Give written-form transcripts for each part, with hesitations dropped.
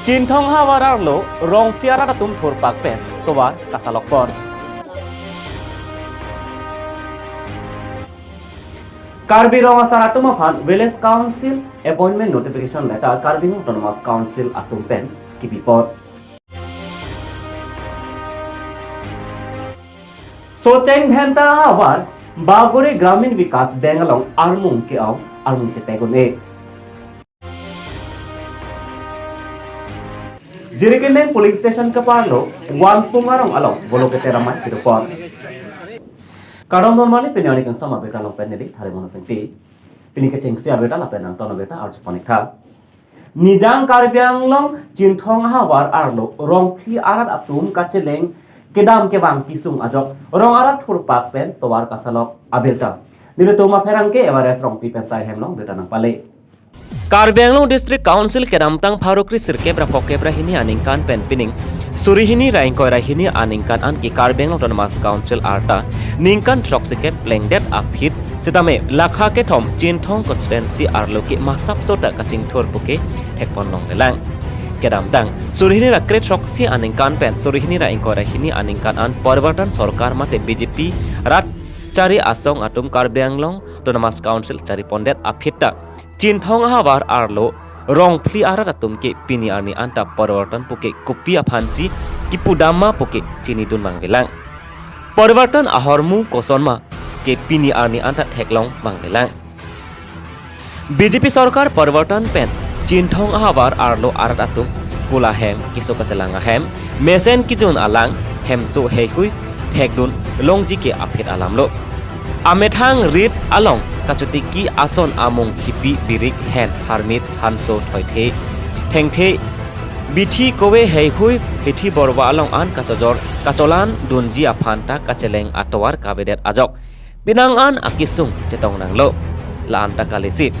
Cintong hawarar lo rong tiara datum thur pak pen towa kasalok pon. Karbi rong asar atum afan Village Council appointment notification letter Karbi Autonomous Council atum pen kipipot. सोचें घंटा हवार बागोरे ग्रामीण विकास बेंगलों आरमुंग के आओ आरमुंग से पेगुने जिरिकेने police station के पार लो one पुंगारों अलों बोलो के तेरा मार पिरो पर कारण नॉर्मली पिन्यानी कंग sama बेटा लोग पहने दी थारे मनो संगती पिनी के चेंग सिया बेटा लापेन नंग टोनो बेटा आर्च पनिक था निजांग कारबियांग लों चिंथोंग हवार आरलो रोंग थी आरत अतुम काचे Laing kedam ke bang kisung ajok rong arat thur pak pen towar kasalok abirta nile toma pherang ke everest rong pi pen sai hemlong beta nang pale Karbianglong District Council kedam tang pharokri sirke bra poke bra hini aningkan pen pining surihini raing koi rahini aningkan an ki Karbianglong Autonomous Council arta ningkan toxic plengdet aphit setame lakha ke thom chinthong constituency arlo ki masap sota kaching thur puke thekpon long lelang kedam tang surihini ra kret roksi aningkan pen surihini ra ingkoi rahini aningkan an Parivartan Sarkar mate BJP rat cari asong atum Karbianglong Autonomous Council cari pondet aphita Chinthong habar arlo rong pli arat atum ke pini arni anta Parivartan puke kopi aphansi kipudama puke chini dun mangbelang Parivartan ahormu kosonma ke pini arni anta theklong mangbelang BJP Sarkar Parivartan pen Chinthong habar arlo arat atum skula hem kiso kacalanga hem mesen kijun alang hem so hehui thekdun longji ke aphit alamlo amethang rit along kachutiki ason among hipi birik hen harmit hanso thoithe thengthe bithi kowe hehui hithi borwa along an kachojor kacholan dunji aphanta kacheleng atowar kabedet ajok binang an akisung chetong nanglo la anta kalisi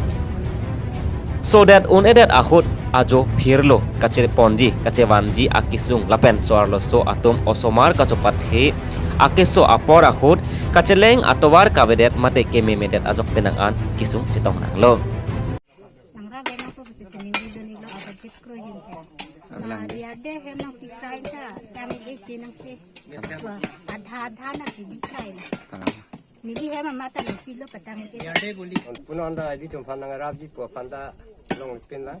so that unedet akhut ajo phirlo kache ponji kache wanji akisung lapen soarlo so atum osomar kachopathe akeso apor akhut kacheleng atowar kabedet mate keme medet ajok penangan kisung cetong nanglo nangra benang po sa chinindi doni lo abadit kro him dia de hem nang pikai ta kami de tinang se adha na pikai nidi hem mata ni pilo patang ke de boli punonda di tum phanang rabji po phanda long pin la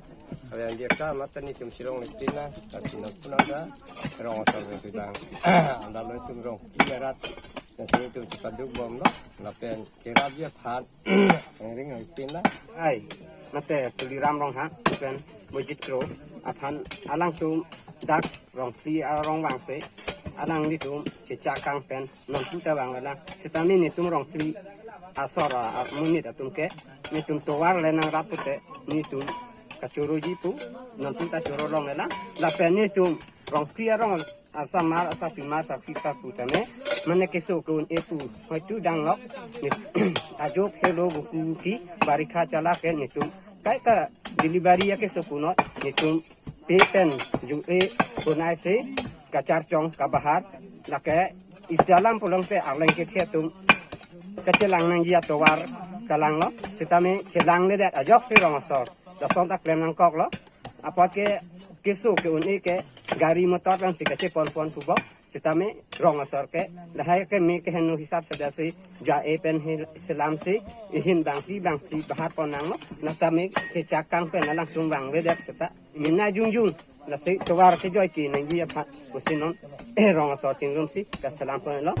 ayan dia ka mata ni tum silong pin la tapi punonda rong asal ke bang anda lo tum rong irat dan sini tum paduk bom lo lapen ke rabji phan ring pin la ai nate tuli ram rong ha pen mojit kro aphan alang tum dak rong pli rong wang se alang ni tum cecakang pen non puta bang la setami ni tum rong pli asora munit atum ke ni tum towar lenang rapute ni tum kacuru jitu non tum kacuru long la pen ni tum rong pli rong asamar asapimar sapisa putane mane keso kun epu hoitu danglok ni ajok hello buki barikha chala ke ni tum kai ka delivery ya keso kunot ni tum peten ju e kunai se kacar chong kabahar lake isalam pulang te aleng ke thetum kacelang nang ya towar kalang lo sitame celang le dat ajok se rong asor da som tak lem nang kok lo apa ke keso ke uni ke gari motor lang si kace pon pubok sitame rong asor ke lahai ke me ke henu hisab sadasi ja e pen islam se ihin bangti bahar ponang lo natame cecakang pen langsung bang le dat seta minna jungjung la se towar ke joy ki nang dia phat kusinon rong asor cingrum si ka salam pon lo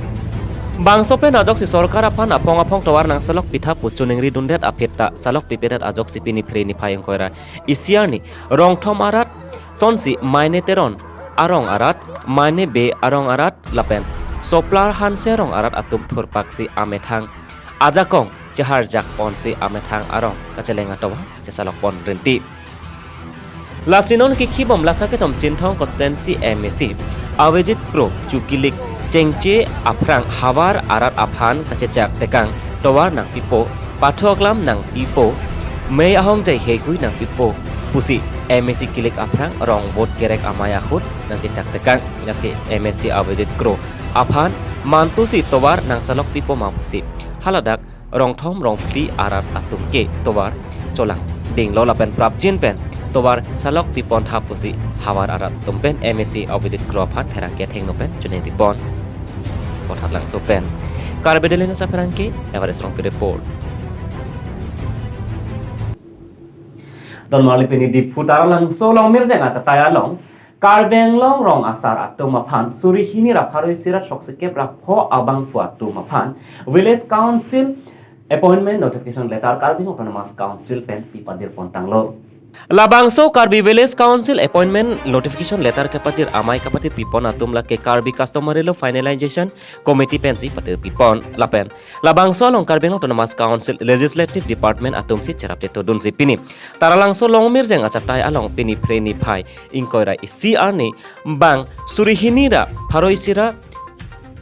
Bangsope najok si Sarkar apan apong towar nang salok pitha pucuningri dundet apita salok pipedet ajok si pini freni phayeng koira isiarni rong thom arat sonsi maine teron arong arat maine be arong arat lapen soplar hanse rong arat atum thur paksi amethang ajakong chehar jak ponsi amethang arong kachelenga towa chesalok pon renti lasinon ki khibom lakha ke tom chinthong constituency MAC awejit kro chukilik cengce aprang habar arat aphan kacecak tekang towar nang pipo pathoklam nang pipo mei ahong jai hehui nang pipo pusi MAC kilik aprang rong bot kerek amaya khut nang cecak tekang ngasi MAC awejit kro aphan mantusi towar nang salok pipo mampusi haladak rong thom rong pli arat atum ke towar cholang ding lo lapen prapjin pen tobar salok pipon hapusi hawar arat tumpen MSC Opposite Kropan herangke theng nopen junen pipon pothat langso pen karbedelino sa perangke Everest Rong report Don mali pini di putaran langso long mirze nga cataya long karbeng long rong asar atau mapan suri hini rapharoi sirat soksekep rapho abang pu atau mapan village council appointment notification letter karbeng autonomous council pen pipajir pontang lo Labangso Karbi Village Council appointment notification letter ke pajir amai kapati pipon atum la ke Karbi customer lo finalization committee pensi patir pipon lapen Labangso long Karbi autonomous council legislative department atum si cerap te todun si pini taralangso long mirjeng acatai along pini preni phai ingkoira CR ni bang surihinira pharoisira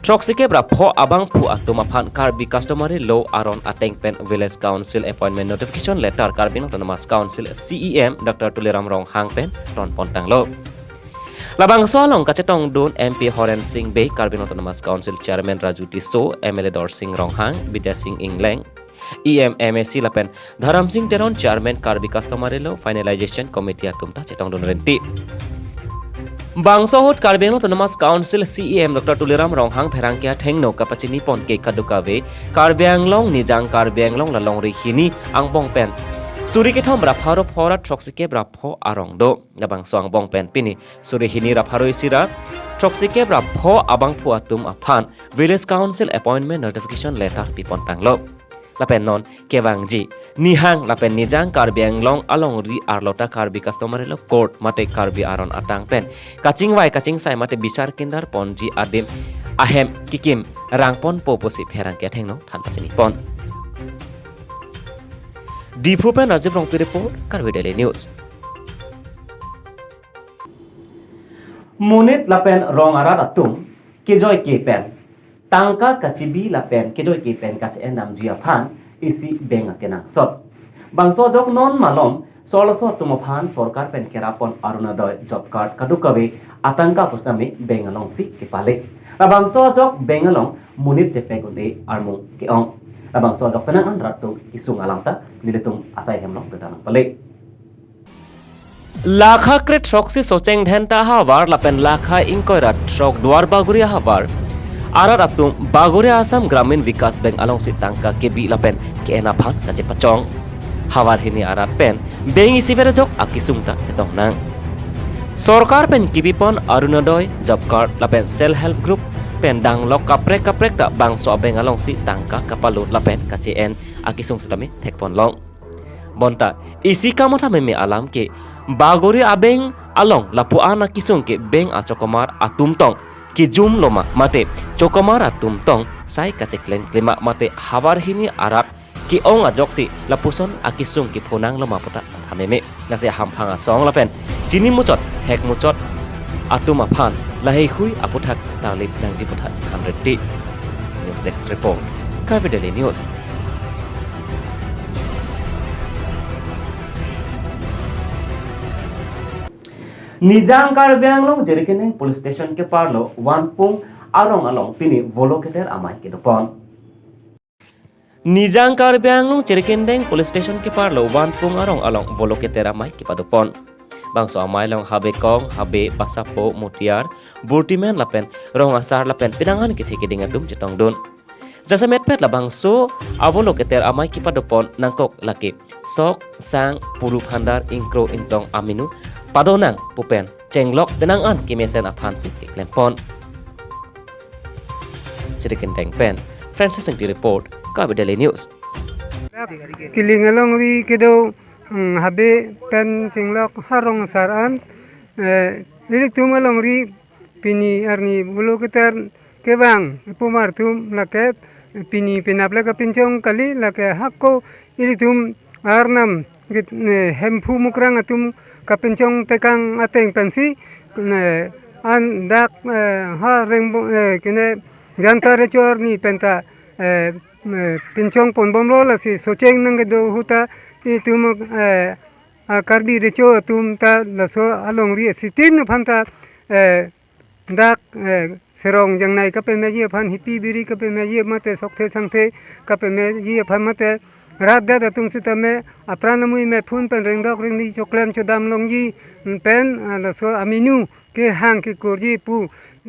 Troksike brapho abang pu atuma phan Karbi customary law aron ateng pen village council appointment notification letter Karbi autonomous council CEM Dr. Tuliram Rong Hang pen ron pontang lo Labang solong kacetong don MP Horen Singh Bay Karbi autonomous council chairman Raju Tiso MLA Dor Singh Rong Hang Bidya Singh Ingleng EMMSC lapen Dharam Singh Teron chairman Karbi customary law finalization committee atum ta cetong don renti Bangsohut Karbi autonomous council CEM Dr. Tuliram Ronghang Pherangkia Thengno kapachini pon ke kadukawe Karbi Anglong nijang Karbi Anglong lalong rihini angbong pen Suri ke thom rapharo phora troksike rapho arong do labang soang bong pen pini suri hini rapharo isira troksike rapho abang pu atum aphan village council appointment notification letter pipon tanglo lapen non kewangji nihang lapen nijang Karbi Anglong along ri arlota Karbi customer lo court mate Karbi aron atang pen kaching sai mate bisar kindar ponji adim ahem kikim rangpon poposi pherang ke thengno than pachini pon Dipupen Rajib Rong report Karbi Daily News Munit lapen rong arat atum kejoy ke pen tangka kacibi lapen kejoy ke pen kaci endam jia phan isi benga kenang sot bangso jok non malom soloso tumaphan sorkar pen kerapon arunadoy job card kadukawe atangka pusnami bengalong si kepalik bangso jok bengalong munit jepegune armung keong bangso jok penang andratu kisung alamta niletum asai hemlong gedanang palik Lakha kret troksi socheng dhenta hawar lapen lakha inkoira trok duar baguria hawar Arat atum Baguria Assam Gramin Vikas Bank along si tangka kebi lapen ke enaphan na pachong hawar hini arat pen beng isi jok akisungta cetong nang Sorkar pen kibipon Arunodoy job card lapen self help group pen dang lok kaprek ta bangso beng along si tangka kapalut lapen kcn akisung sedami tekpon long bonta isi kamota meme alam ke Baguria abeng along lapuan akisung ke beng achokomar atum tong ki jum loma mate chokomara tumtong sai kaceklen klima mate hawar hini arat ki ong ajoksi lapuson akisung ki phonang loma pota thameme nase hamphanga song lapen chini muchot hek muchot atuma phan lahei hui aputhak talip nangji putha 100 news desk report Karbi Daily News Nijang Karbi Anglong Jerikeneng police station ke parlo wanpung arong along pini voloketer amai ke depan Nijang Karbi Anglong Jerikeneng police station ke parlo wanpung arong along voloketer amai ke padupon bangso amai long habe kong habe pasapo mutiar burtimen lapen rong asar lapen pinangan ke theke dingatum jetong don jasa metpet la bangso avoloketer amai ke padupon nangkok laki sok sang pulu phandar ingkro intong aminu Padonang pupen cenglok denangan kimesen aphan si klempon Jeriken Deng pen Francis Singh report Karbi Daily News Kilingalong ri kedo habe pen cenglok harong saran lirik tumalong ri pini arni bulu keter kebang pumar tum lakep pini pinapla ka pincong kali lake hakko lirik tum arnam git hempu mukrang atum kapencong tekang ateng pensi an dak ha reng kene janta rechor ni penta pencong pon bomlo la si socheng nang do huta itum Karbi recho tum ta la so along ri sitin phanta dak serong jangnai kape meji phan hipi biri kape meji mate sokte sangte kape meji phan mate rat da tung sitame apranamui me phun pen ringdok ring ni choklem chodam longji pen la so aminu ke hang ke korji pu